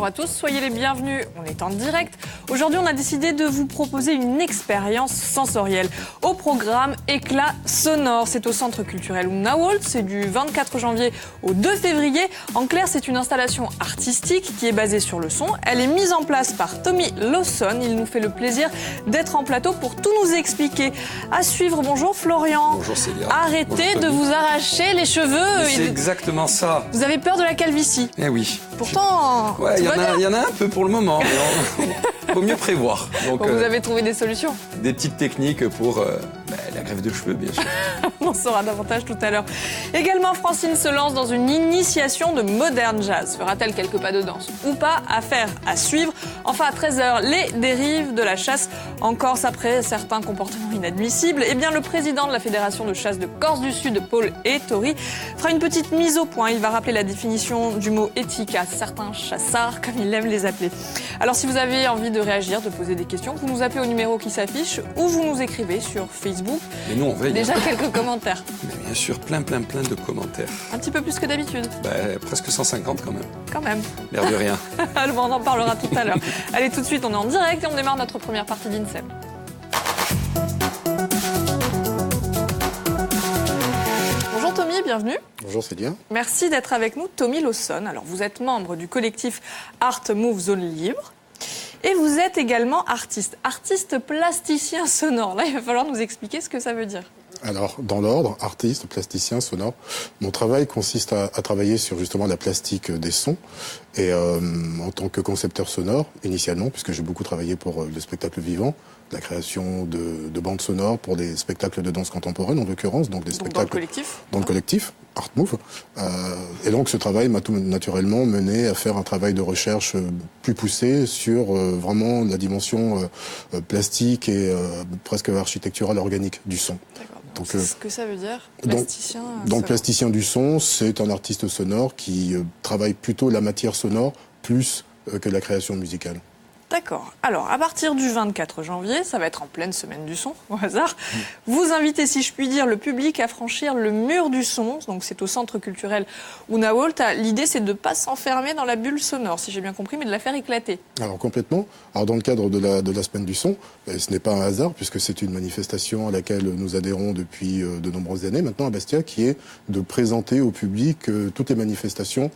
à tous, soyez les bienvenus, on est en direct. Aujourd'hui, on a décidé de vous proposer une expérience sensorielle. Au programme Éclat sonore, c'est au Centre culturel Ounawalt, c'est du 24 janvier au 2 février. En clair, c'est une installation artistique qui est basée sur le son. Elle est mise en place par Tommy Lawson, il nous fait le plaisir d'être en plateau pour tout nous expliquer. À suivre, bonjour Florian. Bonjour Célia. Arrêtez de vous arracher les cheveux. C'est exactement ça. Vous avez peur de la calvitie? Eh oui. Pourtant, ouais, il y en a un peu pour le moment, mais faut mieux prévoir. Donc, vous avez trouvé des solutions? Des petites techniques pour la greffe de cheveux, bien sûr. On en saura davantage tout à l'heure. Également, Francine se lance dans une initiation de modern jazz. Fera-t-elle quelques pas de danse ou pas? Affaire à suivre. Enfin, à 13h, les dérives de la chasse en Corse après certains comportements inadmissibles. Eh bien, le président de la Fédération de chasse de Corse du Sud, Paul Ettori, fera une petite mise au point. Il va rappeler la définition du mot éthique à certains chassards, comme il aime les appeler. Alors, si vous avez envie de réagir, de poser des questions, vous nous appelez au numéro qui s'affiche ou vous nous écrivez sur Facebook. Et nous, on veille. Déjà quelques commentaires. Mais bien sûr, plein de commentaires. Un petit peu plus que d'habitude. Presque 150 quand même. Quand même. L'air de rien. On en parlera tout à l'heure. Allez, tout de suite, on est en direct et on démarre notre première partie d'INSEM. Bonjour Tommy, bienvenue. Bonjour Célia. Merci d'être avec nous. Tommy Lawson, alors vous êtes membre du collectif Art Move Zone Libre. Et vous êtes également artiste plasticien sonore. Là, il va falloir nous expliquer ce que ça veut dire. Alors, dans l'ordre, artiste, plasticien, sonore, mon travail consiste à travailler sur justement la plastique des sons. Et en tant que concepteur sonore, initialement, puisque j'ai beaucoup travaillé pour le spectacle vivant, la création de bandes sonores pour des spectacles de danse contemporaine, en l'occurrence, donc des spectacles dans le collectif. Dans le collectif, Art Move. Et donc ce travail m'a tout naturellement mené à faire un travail de recherche plus poussé sur vraiment la dimension plastique et presque architecturale organique du son. Donc, c'est ce que ça veut dire, plasticien donc plasticien du son, c'est un artiste sonore qui travaille plutôt la matière sonore plus que la création musicale. D'accord. Alors, à partir du 24 janvier, ça va être en pleine semaine du son, au hasard, vous invitez, si je puis dire, le public à franchir le mur du son. Donc, c'est au Centre culturel Ounawalt. L'idée, c'est de ne pas s'enfermer dans la bulle sonore, si j'ai bien compris, mais de la faire éclater. Alors, complètement. Alors, dans le cadre de la semaine du son, ce n'est pas un hasard, puisque c'est une manifestation à laquelle nous adhérons depuis de nombreuses années, maintenant à Bastia, qui est de présenter au public toutes les manifestations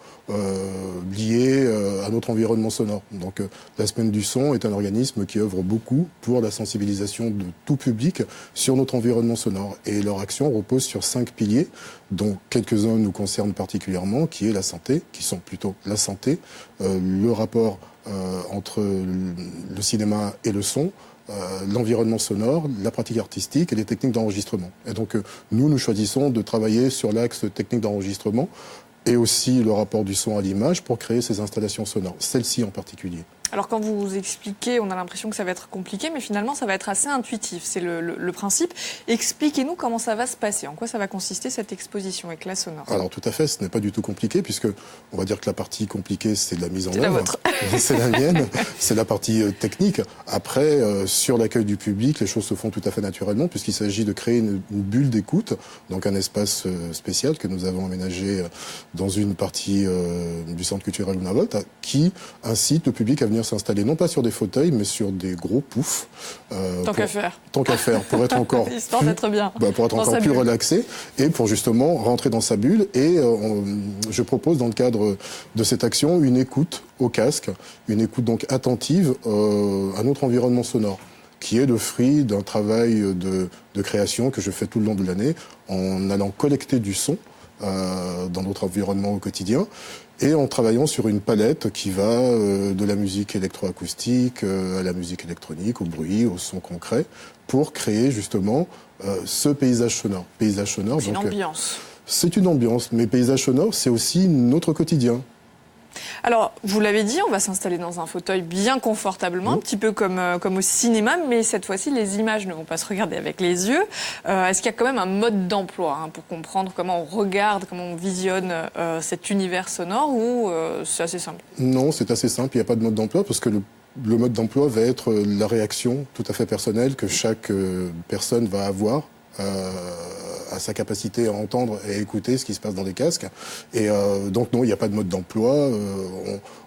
liées à notre environnement sonore. Donc, la semaine du son est un organisme qui œuvre beaucoup pour la sensibilisation de tout public sur notre environnement sonore. Et leur action repose sur 5 piliers, dont quelques-uns nous concernent particulièrement, qui est la santé, qui sont plutôt la santé, le rapport entre le cinéma et le son, l'environnement sonore, la pratique artistique et les techniques d'enregistrement. Et donc nous choisissons de travailler sur l'axe technique d'enregistrement et aussi le rapport du son à l'image pour créer ces installations sonores, celle-ci en particulier. Alors quand vous vous expliquez, on a l'impression que ça va être compliqué, mais finalement ça va être assez intuitif, c'est le principe. Expliquez-nous comment ça va se passer, en quoi ça va consister cette exposition Éclat sonore. Alors tout à fait, ce n'est pas du tout compliqué, puisque on va dire que la partie compliquée c'est de la mise en œuvre. C'est la vôtre. C'est la mienne, c'est la partie technique. Après, sur l'accueil du public, les choses se font tout à fait naturellement, puisqu'il s'agit de créer une bulle d'écoute, donc un espace spécial que nous avons aménagé dans une partie du Centre culturel Ounawalt, qui incite le public à venir s'installer non pas sur des fauteuils mais sur des gros poufs. Tant qu'à faire. Tant qu'à faire, pour être encore histoire d'être bien. Pour être encore plus relaxé et pour justement rentrer dans sa bulle. Et je propose dans le cadre de cette action une écoute au casque, une écoute donc attentive à notre environnement sonore, qui est le fruit d'un travail de création que je fais tout le long de l'année en allant collecter du son dans notre environnement au quotidien et en travaillant sur une palette qui va de la musique électroacoustique à la musique électronique, au bruit, au son concret, pour créer justement ce paysage sonore. C'est une ambiance. C'est une ambiance, mais paysage sonore, c'est aussi notre quotidien. Alors, vous l'avez dit, on va s'installer dans un fauteuil bien confortablement, un petit peu comme au cinéma, mais cette fois-ci, les images ne vont pas se regarder avec les yeux. Est-ce qu'il y a quand même un mode d'emploi pour comprendre comment on regarde, comment on visionne cet univers sonore, ou c'est assez simple? Non, c'est assez simple, il n'y a pas de mode d'emploi, parce que le mode d'emploi va être la réaction tout à fait personnelle que chaque personne va avoir à sa capacité à entendre et à écouter ce qui se passe dans les casques. Et donc non, il n'y a pas de mode d'emploi.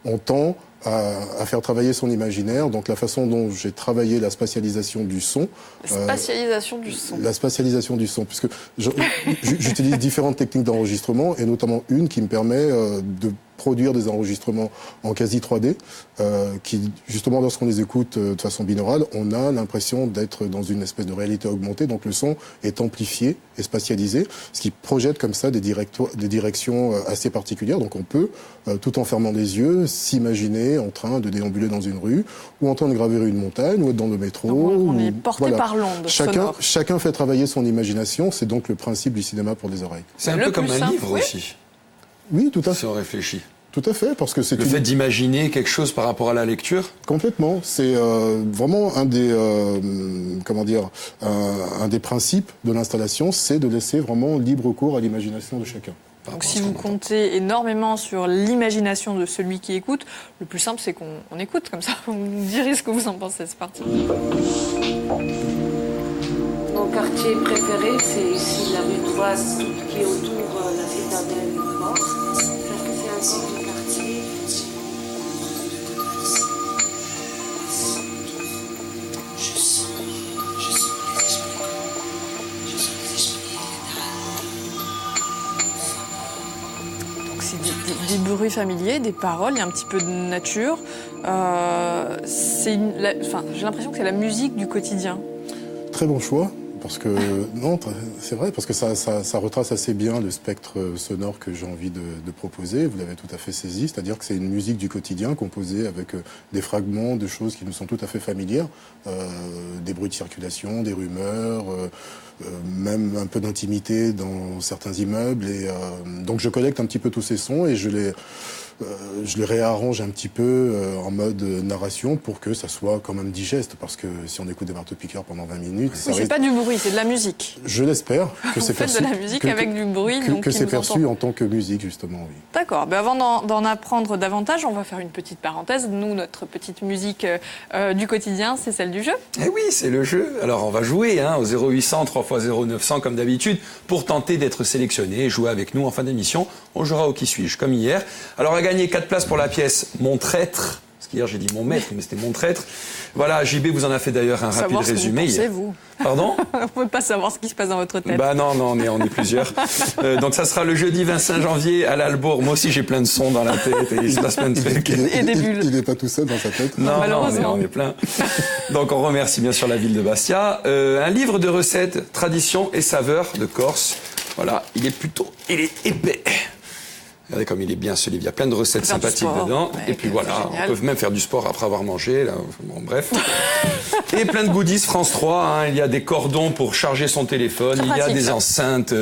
On tend à faire travailler son imaginaire. Donc la façon dont j'ai travaillé la spatialisation du son. La spatialisation du son. La spatialisation du son, puisque j'utilise différentes techniques d'enregistrement, et notamment une qui me permet de produire des enregistrements en quasi 3D, qui, justement, lorsqu'on les écoute de façon binaurale, on a l'impression d'être dans une espèce de réalité augmentée, donc le son est amplifié et spatialisé, ce qui projette comme ça des directions assez particulières. Donc on peut, tout en fermant les yeux, s'imaginer en train de déambuler dans une rue, ou en train de gravir une montagne, ou être dans le métro. On est porté par l'onde sonore. Chacun fait travailler son imagination, c'est donc le principe du cinéma pour les oreilles. C'est un peu comme un livre aussi. Oui, tout à fait. Si on réfléchit. Tout à fait, parce que c'est le fait d'imaginer quelque chose par rapport à la lecture. Complètement, c'est vraiment un des un des principes de l'installation, c'est de laisser vraiment libre cours à l'imagination de chacun. Donc si vous comptez énormément sur l'imagination de celui qui écoute, le plus simple c'est qu'on écoute, comme ça vous nous direz ce que vous en pensez. C'est parti. Mon quartier préféré, c'est ici la rue Toise, qui est autour de la citadelle du Mans. Parce que c'est un grand quartier. Donc c'est des bruits familiers, des paroles, il y a un petit peu de nature. J'ai l'impression que c'est la musique du quotidien. Très bon choix. Parce que, non, c'est vrai, parce que ça retrace assez bien le spectre sonore que j'ai envie de proposer. Vous l'avez tout à fait saisi, c'est-à-dire que c'est une musique du quotidien composée avec des fragments de choses qui nous sont tout à fait familières, des bruits de circulation, des rumeurs, même un peu d'intimité dans certains immeubles. Et donc je collecte un petit peu tous ces sons et je les réarrange un petit peu en mode narration pour que ça soit quand même digeste, parce que si on écoute des marteaux-piqueurs pendant 20 minutes... Oui, c'est pas du bruit, c'est de la musique. Je l'espère que c'est perçu... Vous faites de la musique avec du bruit, donc que c'est perçu en tant que musique, justement, oui. D'accord. Ben avant d'en apprendre davantage, on va faire une petite parenthèse. Nous, notre petite musique du quotidien, c'est celle du jeu. Eh oui, c'est le jeu. Alors on va jouer au 0800 3x0 900 comme d'habitude pour tenter d'être sélectionné et jouer avec nous en fin d'émission. On jouera au Qui suis-je comme hier. Alors on a gagné 4 places pour la pièce Mon traître. Parce qu'hier j'ai dit mon maître, mais c'était mon traître. Voilà, JB vous en a fait d'ailleurs un rapide résumé hier. Vous. Pardon? On ne peut pas savoir ce qui se passe dans votre tête. Bah non, on est plusieurs. Donc ça sera le jeudi 25 janvier à l'Albourg. Moi aussi j'ai plein de sons dans la tête et la semaine et des bulles. Il n'est pas tout seul dans sa tête. Non, malheureusement. on est plein. Donc on remercie bien sûr la ville de Bastia. Un livre de recettes, traditions et saveurs de Corse. Voilà, il est épais. Regardez comme il est bien ce livre, il y a plein de recettes sympathiques dedans. Ouais, et puis voilà, on peut même faire du sport après avoir mangé. Là. Bon, bref. Et plein de goodies France 3. Hein. Il y a des cordons pour charger son téléphone. Il y a des enceintes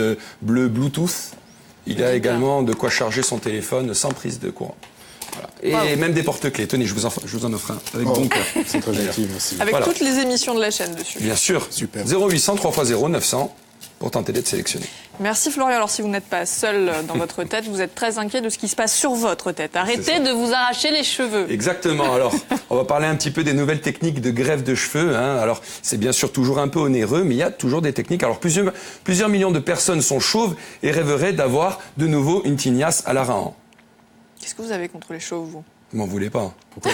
bleues Bluetooth. Il y a également de quoi charger son téléphone sans prise de courant. Voilà. Et même des porte-clés. Tenez, je vous en offre un avec bon cœur. C'est très gentil, merci. Avec toutes les émissions de la chaîne dessus. Bien sûr. Super. 0800 3x0 900 pour tenter d'être sélectionné. Merci Florian. Alors si vous n'êtes pas seul dans votre tête, vous êtes très inquiet de ce qui se passe sur votre tête. Arrêtez de vous arracher les cheveux. Exactement. Alors, on va parler un petit peu des nouvelles techniques de greffe de cheveux. Hein. Alors, c'est bien sûr toujours un peu onéreux, mais il y a toujours des techniques. Alors, plusieurs millions de personnes sont chauves et rêveraient d'avoir de nouveau une tignasse à la Rahan. Qu'est-ce que vous avez contre les chauves, vous? Vous m'en voulez pas. Pourquoi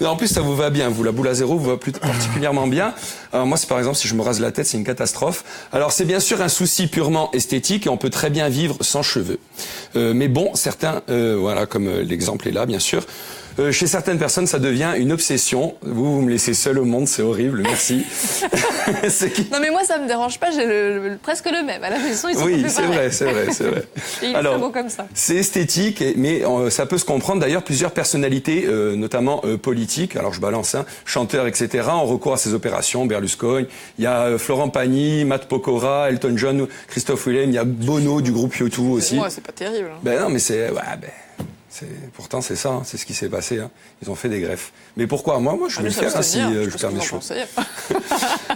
En plus, ça vous va bien. Vous, la boule à zéro, vous va plus particulièrement bien. Alors, moi, c'est par exemple, si je me rase la tête, c'est une catastrophe. Alors, c'est bien sûr un souci purement esthétique et on peut très bien vivre sans cheveux. Mais bon, certains, voilà, comme l'exemple est là, bien sûr. Chez certaines personnes, ça devient une obsession. Vous me laissez seul au monde, c'est horrible, merci. Non mais moi, ça me dérange pas, j'ai presque le même. À la maison, ils sont oui, c'est vrai. Et il est très beau comme ça. C'est esthétique, mais ça peut se comprendre. D'ailleurs, plusieurs personnalités, notamment politiques, alors je balance, chanteurs, etc., ont recours à ces opérations. Berlusconi, il y a Florent Pagny, Matt Pokora, Elton John, Christophe Willem, il y a Bono du groupe U2 aussi. Moi, c'est pas terrible. Ben non, mais c'est Pourtant, c'est ça, hein, c'est ce qui s'est passé. Hein. Ils ont fait des greffes. Mais pourquoi? Moi, je vais le faire si je perds mes cheveux.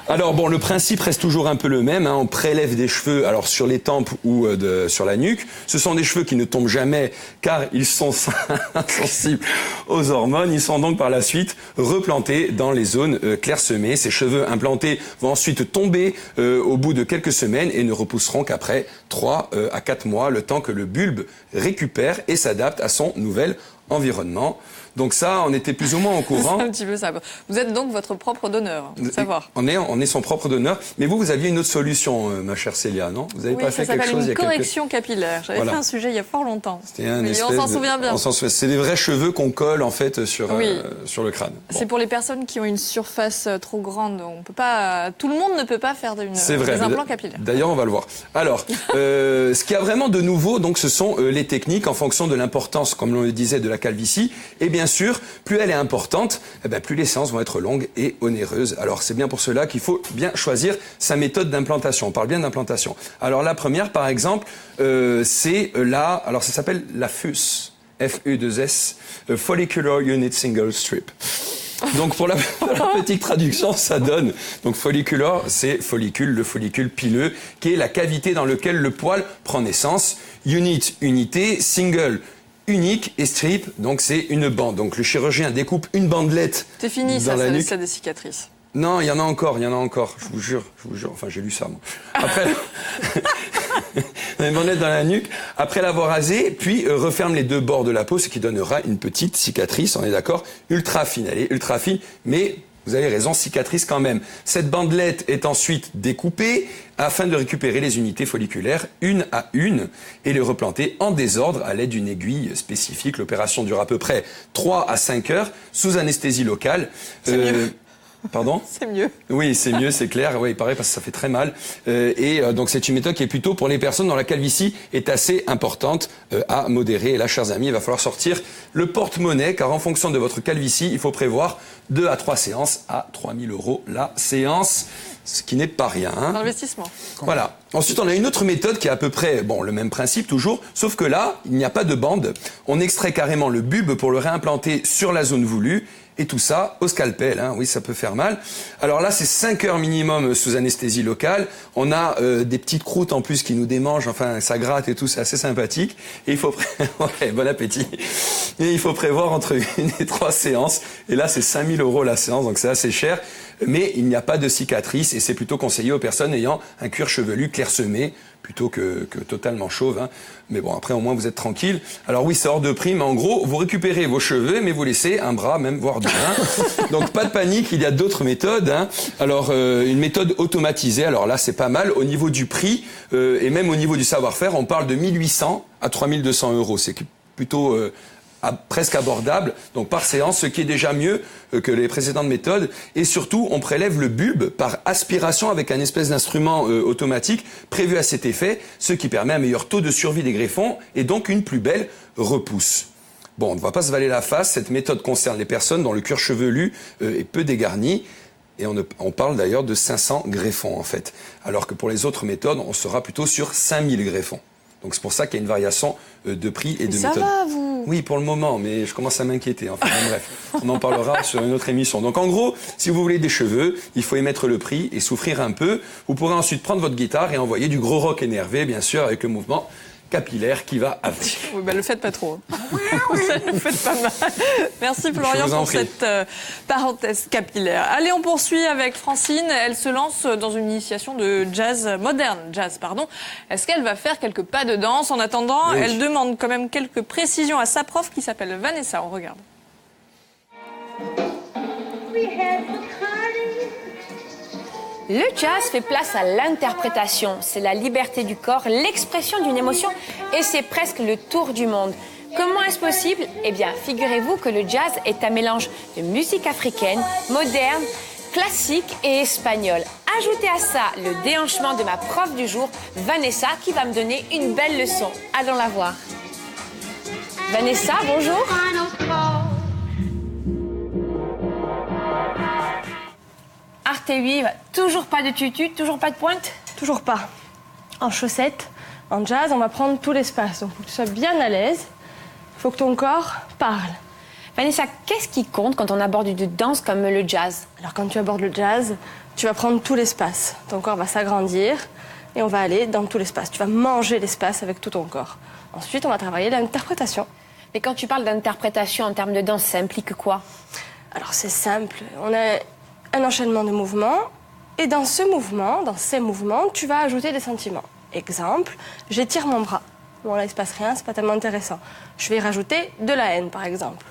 Alors bon, le principe reste toujours un peu le même. Hein. On prélève des cheveux, alors sur les tempes ou sur la nuque. Ce sont des cheveux qui ne tombent jamais, car ils sont sensibles aux hormones. Ils sont donc par la suite replantés dans les zones clairsemées. Ces cheveux implantés vont ensuite tomber au bout de quelques semaines et ne repousseront qu'après 3 à 4 mois, le temps que le bulbe récupère et s'adapte à son nouvel environnement. Donc ça, on était plus ou moins au courant. C'est un petit peu ça. Vous êtes donc votre propre donneur, faut savoir. On est son propre donneur. Mais vous aviez une autre solution, ma chère Célia, non? Vous avez pas fait quelque chose? Ça s'appelle une correction capillaire. J'avais fait un sujet il y a fort longtemps. On s'en souvient bien. C'est des vrais cheveux qu'on colle en fait sur le crâne. Bon. C'est pour les personnes qui ont une surface trop grande. On peut pas. Tout le monde ne peut pas faire des implants capillaires. D'ailleurs, on va le voir. Alors, ce qu'il y a vraiment de nouveau, donc, ce sont les techniques en fonction de l'importance, comme on le disait, de la calvitie. Et bien sûr, plus elle est importante, plus les séances vont être longues et onéreuses. Alors, c'est bien pour cela qu'il faut bien choisir sa méthode d'implantation. On parle bien d'implantation. Alors, la première, par exemple, c'est alors ça s'appelle la FUS, F-U-2-S, Follicular Unit Single Strip. Donc pour la petite traduction, ça donne, donc follicular, c'est follicule, le follicule pileux, qui est la cavité dans laquelle le poil prend naissance. Unit, unité, single, unique, et strip, donc c'est une bande. Donc le chirurgien découpe une bandelette. C'est fini, dans la nuque. Ça des cicatrices. Non, il y en a encore, je vous jure, enfin j'ai lu ça moi. Après, une bandelette dans la nuque, après l'avoir rasé, puis referme les deux bords de la peau, ce qui donnera une petite cicatrice, on est d'accord, ultra fine, elle est ultra fine, mais vous avez raison, cicatrice quand même. Cette bandelette est ensuite découpée afin de récupérer les unités folliculaires une à une et les replanter en désordre à l'aide d'une aiguille spécifique. L'opération dure à peu près 3 à 5 heures sous anesthésie locale. C'est mieux. Pardon? C'est mieux. Oui, c'est mieux, c'est clair. Oui, il paraît parce que ça fait très mal. Donc c'est une méthode qui est plutôt pour les personnes dont la calvitie est assez importante à modérer. Et là, chers amis, il va falloir sortir le porte-monnaie, car en fonction de votre calvitie, il faut prévoir 2 à 3 séances à 3 000 € la séance, ce qui n'est pas rien. Hein. L'investissement. Voilà. Ensuite, on a une autre méthode qui est à peu près, le même principe toujours, sauf que là, il n'y a pas de bande. On extrait carrément le bulbe pour le réimplanter sur la zone voulue. Et tout ça au scalpel, hein. Oui, ça peut faire mal. Alors là, c'est 5 heures minimum sous anesthésie locale. On a des petites croûtes en plus qui nous démangent, enfin ça gratte et tout, c'est assez sympathique. Et il faut bon appétit. Et il faut prévoir entre 1 et 3 séances. Et là, c'est 5 000 € la séance, donc c'est assez cher. Mais il n'y a pas de cicatrice et c'est plutôt conseillé aux personnes ayant un cuir chevelu clairsemé plutôt que totalement chauve. Hein. Mais bon, après, au moins, vous êtes tranquille. Alors oui, c'est hors de prix, mais en gros, vous récupérez vos cheveux, mais vous laissez un bras, même voire 2. Hein. Donc, pas de panique, il y a d'autres méthodes. Hein. Alors, une méthode automatisée, alors là, c'est pas mal. Au niveau du prix et même au niveau du savoir-faire, on parle de 1 800 à 3 200 €. C'est plutôt... presque abordable, donc par séance, ce qui est déjà mieux que les précédentes méthodes. Et surtout, on prélève le bulbe par aspiration avec un espèce d'instrument automatique prévu à cet effet, ce qui permet un meilleur taux de survie des greffons et donc une plus belle repousse. Bon, on ne va pas se valer la face, cette méthode concerne les personnes dont le cuir chevelu est peu dégarni. Et on parle d'ailleurs de 500 greffons en fait, alors que pour les autres méthodes, on sera plutôt sur 5000 greffons. Donc c'est pour ça qu'il y a une variation de prix et de méthode. Ça va, vous? Oui, pour le moment, mais je commence à m'inquiéter. Enfin, bref, on en parlera sur une autre émission. Donc en gros, si vous voulez des cheveux, il faut émettre le prix et souffrir un peu. Vous pourrez ensuite prendre votre guitare et envoyer du gros rock énervé, bien sûr, avec le mouvement capillaire qui va avec. Oui, le faites pas trop. Le faites pas mal. Merci Florian pour cette parenthèse capillaire. Allez, on poursuit avec Francine. Elle se lance dans une initiation de moderne jazz. Est-ce qu'elle va faire quelques pas de danse? En attendant, oui. Elle demande quand même quelques précisions à sa prof qui s'appelle Vanessa. On regarde. Le jazz fait place à l'interprétation. C'est la liberté du corps, l'expression d'une émotion et c'est presque le tour du monde. Comment est-ce possible? Eh bien, figurez-vous que le jazz est un mélange de musique africaine, moderne, classique et espagnole. Ajoutez à ça le déhanchement de ma prof du jour, Vanessa, qui va me donner une belle leçon. Allons la voir. Vanessa, bonjour. Arte 8, toujours pas de tutu, toujours pas de pointe? Toujours pas. En chaussettes, en jazz, on va prendre tout l'espace. Donc, il faut que tu sois bien à l'aise. Il faut que ton corps parle. Vanessa, qu'est-ce qui compte quand on aborde une danse comme le jazz? Alors quand tu abordes le jazz, tu vas prendre tout l'espace. Ton corps va s'agrandir et on va aller dans tout l'espace. Tu vas manger l'espace avec tout ton corps. Ensuite, on va travailler l'interprétation. Mais quand tu parles d'interprétation en termes de danse, ça implique quoi? Alors c'est simple, on a un enchaînement de mouvements et dans ces mouvements, tu vas ajouter des sentiments. Exemple, j'étire mon bras. Bon là il se passe rien, c'est pas tellement intéressant. Je vais y rajouter de la haine par exemple.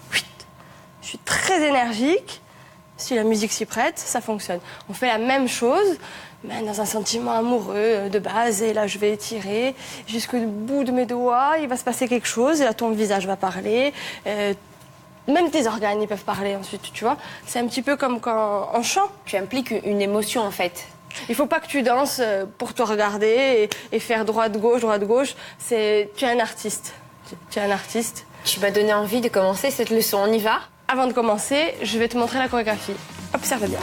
Je suis très énergique, si la musique s'y prête, ça fonctionne. On fait la même chose, mais dans un sentiment amoureux de base, et là je vais étirer jusqu'au bout de mes doigts, il va se passer quelque chose, et là ton visage va parler, même tes organes ils peuvent parler ensuite, tu vois. C'est un petit peu comme quand en chant. Tu impliques une émotion en fait. Il faut pas que tu danses pour te regarder et faire droite-gauche. Tu es un artiste. Tu es un artiste. Tu m'as donné envie de commencer cette leçon, on y va? Avant de commencer, je vais te montrer la chorégraphie. Observe bien.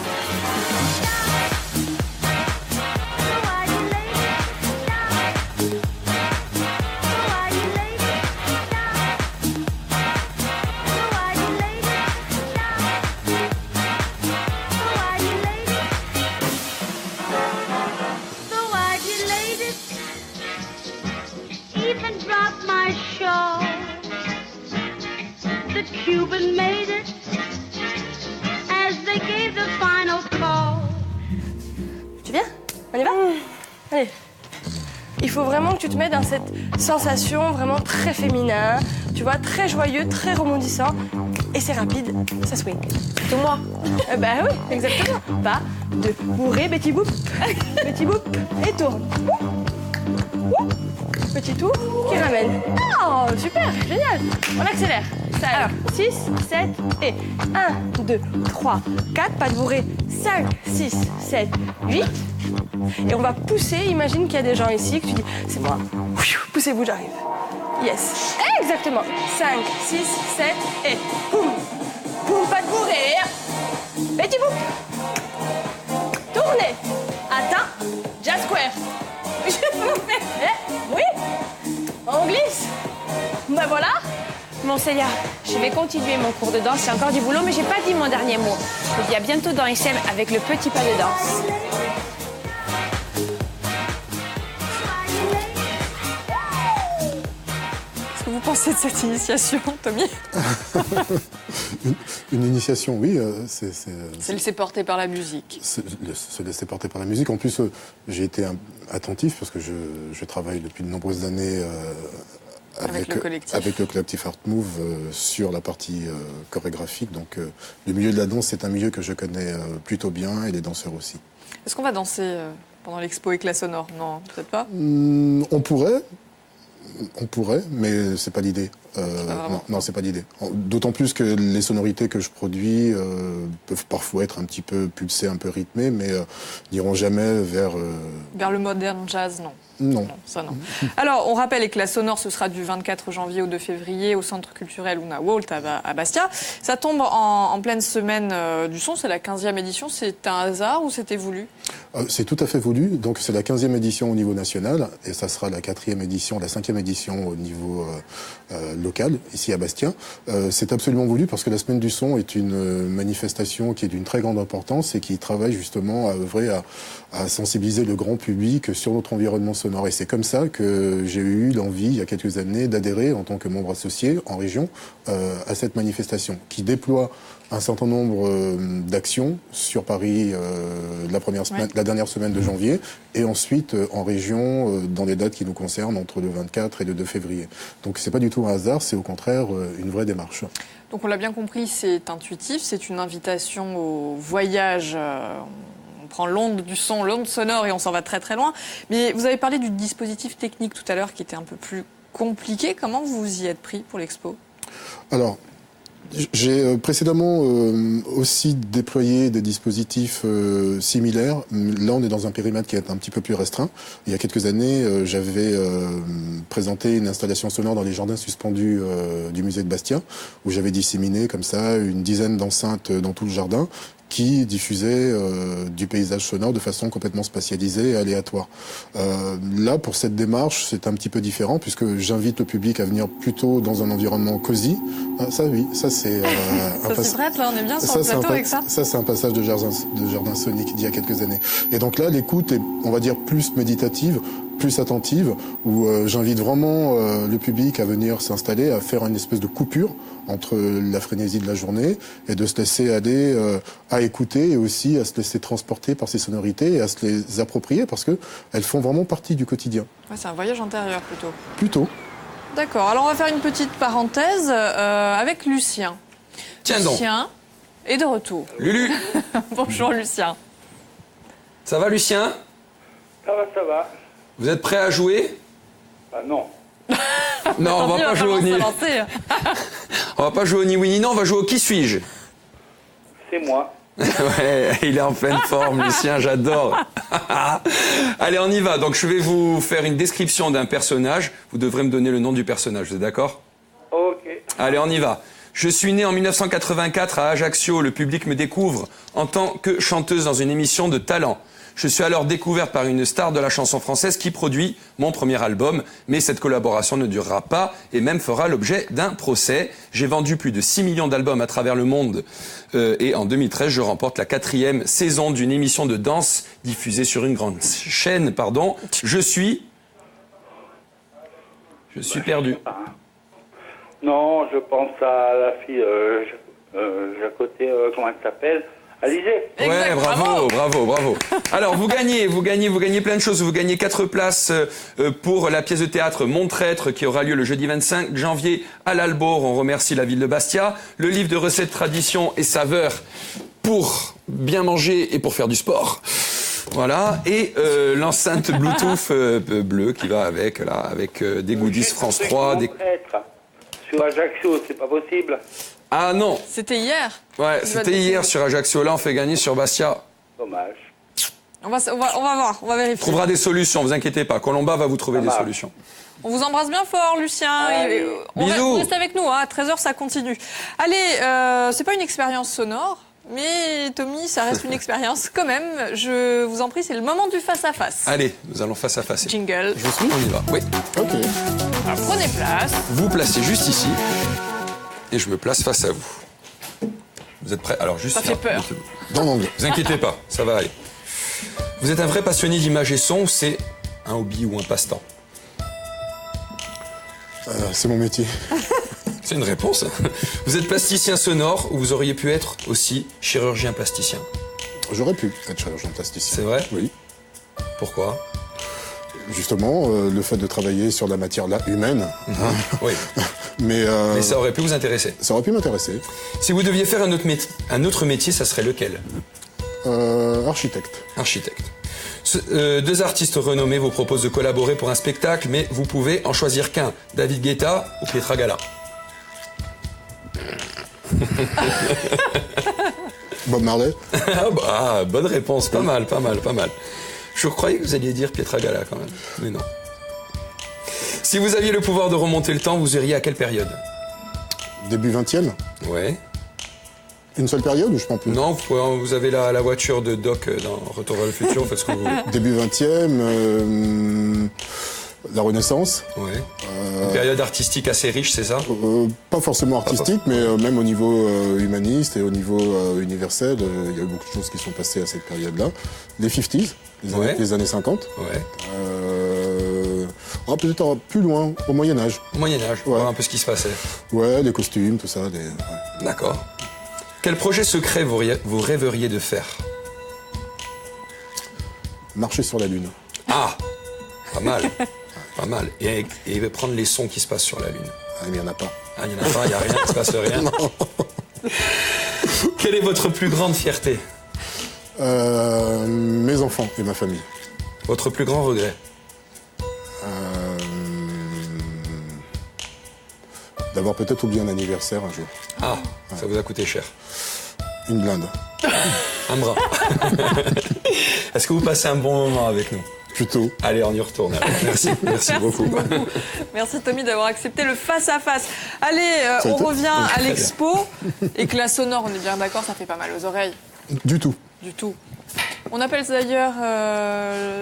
Cuban made it as they gave the final call. Tu viens? On y va? Allez. Il faut vraiment que tu te mettes dans cette sensation vraiment très féminin, tu vois, très joyeux, très rebondissant. Et c'est rapide, ça swing. C'est moi. Bah oui, exactement. Pas de bourré, Betty Boop. Betty Boop, et tourne. Petit tour qui ramène. Oh, super, génial. On accélère. Alors, 6, 7 et 1, 2, 3, 4, pas de bourré. 5, 6, 7, 8. Et on va pousser. Imagine qu'il y a des gens ici, que tu dis, c'est moi. Poussez-vous, j'arrive. Yes. Exactement. 5, 6, 7 et boum. Boum, pas de bourré. Betty boum. Tournez. Atteint. Jazz square. Oui. On glisse. Ben voilà. Bon Célia, je vais continuer mon cours de danse, c'est encore du boulot, mais j'ai pas dit mon dernier mot. Je te dis à bientôt dans SM avec le petit pas de danse. Qu'est-ce que vous pensez de cette initiation, Tommy? Une initiation, oui. C'est laisser porter par la musique. Se laisser porter par la musique. En plus, j'ai été attentif parce que je travaille depuis de nombreuses années avec le collectif Art Move sur la partie chorégraphique. Donc le milieu de la danse, c'est un milieu que je connais plutôt bien et les danseurs aussi. Est-ce qu'on va danser pendant l'expo Éclat sonore? Non, peut-être pas. On pourrait, mais c'est pas l'idée. Non, c'est pas l'idée. D'autant plus que les sonorités que je produis peuvent parfois être un petit peu pulsées, un peu rythmées, mais n'iront jamais vers... Vers le modern jazz, non. Non. Ça non. Alors, on rappelle, Éclat sonore, ce sera du 24 janvier au 2 février au Centre culturel Una Walt à Bastia. Ça tombe en pleine semaine du son, c'est la 15e édition. C'est un hasard ou c'était voulu? C'est tout à fait voulu. Donc, c'est la 15e édition au niveau national et ça sera la 4e édition, la 5e édition au niveau local, ici à Bastia. C'est absolument voulu parce que la Semaine du son est une manifestation qui est d'une très grande importance et qui travaille justement à œuvrer à sensibiliser le grand public sur notre environnement sonore. Et c'est comme ça que j'ai eu l'envie, il y a quelques années, d'adhérer en tant que membre associé en région à cette manifestation qui déploie un certain nombre d'actions sur Paris la dernière semaine de janvier et ensuite en région dans les dates qui nous concernent entre le 24 et le 2 février. Donc c'est pas du tout un hasard, c'est au contraire une vraie démarche. Donc on l'a bien compris, c'est intuitif, c'est une invitation au voyage. On prend l'onde du son, l'onde sonore et on s'en va très très loin. Mais vous avez parlé du dispositif technique tout à l'heure qui était un peu plus compliqué. Comment vous vous y êtes pris pour l'expo? Alors, j'ai précédemment aussi déployé des dispositifs similaires. Là, on est dans un périmètre qui est un petit peu plus restreint. Il y a quelques années, j'avais présenté une installation sonore dans les jardins suspendus du musée de Bastia, où j'avais disséminé comme ça une dizaine d'enceintes dans tout le jardin qui diffusait du paysage sonore de façon complètement spatialisée et aléatoire. Là, pour cette démarche, c'est un petit peu différent puisque j'invite le public à venir plutôt dans un environnement cosy. Ça, oui, ça c'est... Ça s'y prête, là, on est bien sur le plateau avec ça. Ça, c'est un passage de Jardin Sonique d'il y a quelques années. Et donc là, l'écoute est, on va dire, plus méditative, plus attentive, où j'invite vraiment le public à venir s'installer, à faire une espèce de coupure entre la frénésie de la journée et de se laisser aller à écouter et aussi à se laisser transporter par ces sonorités et à se les approprier parce que elles font vraiment partie du quotidien. Ouais, c'est un voyage intérieur plutôt. Plutôt. D'accord, alors on va faire une petite parenthèse avec Lucien. Tiens donc. Lucien est de retour. Lulu, Bonjour Lucien. ça va Lucien? Ça va. Vous êtes prêt à jouer? Ah non. Non, on va pas jouer au ni... On va pas jouer au ni oui ni non, on va jouer au qui suis-je? C'est moi. Ouais, il est en pleine forme, Lucien, j'adore. Allez, on y va. Donc, je vais vous faire une description d'un personnage. Vous devrez me donner le nom du personnage, vous êtes d'accord? Ok. Allez, on y va. Je suis né en 1984 à Ajaccio. Le public me découvre en tant que chanteuse dans une émission de talent. Je suis alors découverte par une star de la chanson française qui produit mon premier album. Mais cette collaboration ne durera pas et même fera l'objet d'un procès. J'ai vendu plus de 6 millions d'albums à travers le monde. Et en 2013, je remporte la 4e saison d'une émission de danse diffusée sur une grande chaîne. Je suis perdu. Non, je pense à la fille à côté, comment elle s'appelle? Alizée. Ouais, bravo. Alors, vous gagnez plein de choses. Vous gagnez 4 places pour la pièce de théâtre Mon Traître qui aura lieu le jeudi 25 janvier à l'Albor. On remercie la ville de Bastia. Le livre de recettes, traditions et saveurs pour bien manger et pour faire du sport. Voilà. Et l'enceinte Bluetooth bleue qui va avec, là, avec des goodies France 3. Mon Traître. Sur Ajaccio, c'est pas possible. Ah non. C'était hier. Ouais, c'était hier sur Ajaccio. Là, on fait gagner sur Bastia. Dommage. On va voir, on va vérifier. On trouvera des solutions, vous inquiétez pas. Colomba va vous trouver des solutions. On vous embrasse bien fort, Lucien. Allez. On reste avec nous, à 13h, ça continue. Allez, c'est pas une expérience sonore, mais Tommy, ça reste une expérience quand même. Je vous en prie, c'est le moment du face-à-face. Allez, nous allons face à face. Jingle. On y va. Oui. Ok. Alors, prenez place. Vous placez juste ici. Et je me place face à vous. Vous êtes prêts? Alors, juste Ça fait peur. Dans l'anglais. Vous inquiétez pas, ça va aller. Vous êtes un vrai passionné d'image et son, c'est un hobby ou un passe-temps? C'est mon métier. C'est une réponse. Vous êtes plasticien sonore ou vous auriez pu être aussi chirurgien plasticien? J'aurais pu être chirurgien plasticien. C'est vrai? Oui. Pourquoi? Justement, le fait de travailler sur la matière là, humaine, Oui. mais ça aurait pu vous intéresser. ça aurait pu m'intéresser. Si vous deviez faire un autre métier, ça serait lequel? Architecte. Architecte. Deux artistes renommés vous proposent de collaborer pour un spectacle, mais vous pouvez en choisir qu'un. David Guetta ou Petra Gala? Bob Marley. Bonne réponse, pas mal. Je croyais que vous alliez dire Petra Gala quand même, mais non. Si vous aviez le pouvoir de remonter le temps, vous iriez à quelle période? Début 20e. Ouais. Une seule période ou je prends plus? Non, vous avez la voiture de Doc dans Retour vers le futur, faites ce que vous voulez. Début 20e, la Renaissance. Ouais. Une période artistique assez riche, c'est ça? Pas forcément artistique, mais même au niveau humaniste et au niveau universel, il y a eu beaucoup de choses qui sont passées à cette période-là. Les 50s, les années 50. Ouais. Peut-être plus loin, au Moyen-Âge. Au Moyen-Âge, voir un peu ce qui se passait. Ouais, les costumes, tout ça. D'accord. Quel projet secret vous rêveriez de faire? Marcher sur la Lune. Ah, pas mal. Pas mal. Et prendre les sons qui se passent sur la Lune. Ah, mais il n'y en a pas. Ah, il n'y en a pas, il n'y a rien, il ne se passe rien. Quelle est votre plus grande fierté? Mes enfants et ma famille. Votre plus grand regret? D'avoir peut-être oublié un anniversaire un jour. Ah, ça vous a coûté cher. Une blinde. Un bras. Est-ce que vous passez un bon moment avec nous? Plutôt. Allez, on y retourne. Merci beaucoup. Merci Tommy d'avoir accepté le face-à-face. Allez, on revient à l'expo. Et que la sonore, on est bien d'accord, ça fait pas mal aux oreilles. Du tout. Du tout. On appelle d'ailleurs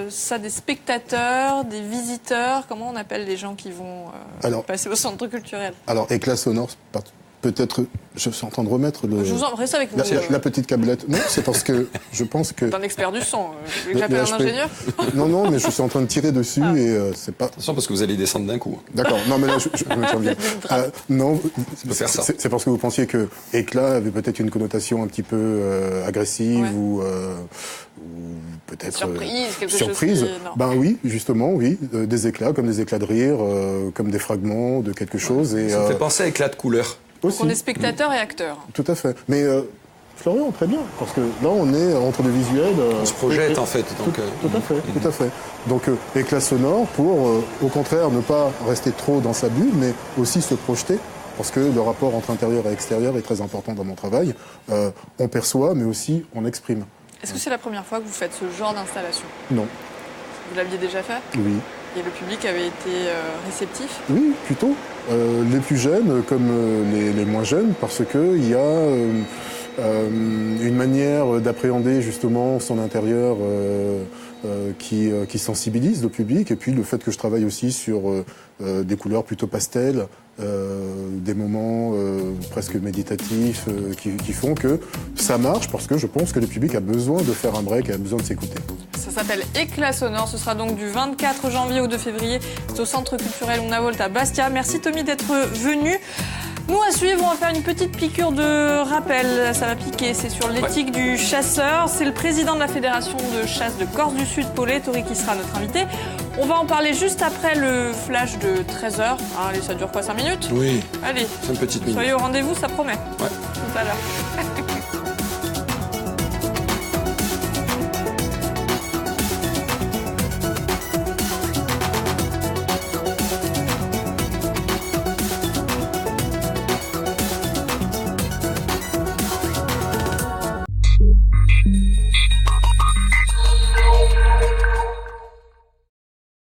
ça des spectateurs, des visiteurs. Comment on appelle les gens qui vont passer au centre culturel? Alors, éclat sonore, peut-être, je suis en train de remettre Je vous en reste avec vous. la petite câblette. Non, c'est parce que je pense que... C'est un expert du son. Vous voulez que j'appelle un ingénieur? Non, mais je suis en train de tirer dessus et c'est pas... Attention, parce que vous allez descendre d'un coup. D'accord, non, mais là, je me tiens bien. Non, c'est parce que vous pensiez que éclat avait peut-être une connotation un petit peu agressive ou peut-être... Surprise, quelque chose qui... Ben oui, justement, oui. Des éclats, comme des éclats de rire, comme des fragments de quelque chose. Et, ça me fait penser à éclat de couleur. Donc on est spectateur et acteur. Tout à fait. Mais Florian, très bien, parce que là on est entre le visuel... on se projette en fait. Donc, tout à fait. Donc éclat sonore pour, au contraire, ne pas rester trop dans sa bulle, mais aussi se projeter, parce que le rapport entre intérieur et extérieur est très important dans mon travail. On perçoit, mais aussi on exprime. Est-ce que c'est la première fois que vous faites ce genre d'installation? Non. Vous l'aviez déjà fait? Oui. Et le public avait été réceptif? Oui, plutôt. Les plus jeunes comme les moins jeunes, parce qu'il y a une manière d'appréhender justement son intérieur qui sensibilise le public. Et puis le fait que je travaille aussi sur des couleurs plutôt pastel, des moments presque méditatifs qui font que ça marche, parce que je pense que le public a besoin de faire un break, a besoin de s'écouter. Ça s'appelle Éclat sonore, ce sera donc du 24 janvier au 2 février, c'est au Centre culturel Una Volta à Bastia. Merci Tommy d'être venu. Nous à suivre, on va faire une petite piqûre de rappel, ça va piquer, c'est sur l'éthique du chasseur. C'est le président de la Fédération de chasse de Corse du Sud, Paul Ettori, qui sera notre invité. On va en parler juste après le flash de 13h. Allez, ça dure quoi, 5 minutes? Oui. Allez, 5 petites minutes. Soyez au rendez-vous, ça promet. Ouais. Tout à l'heure.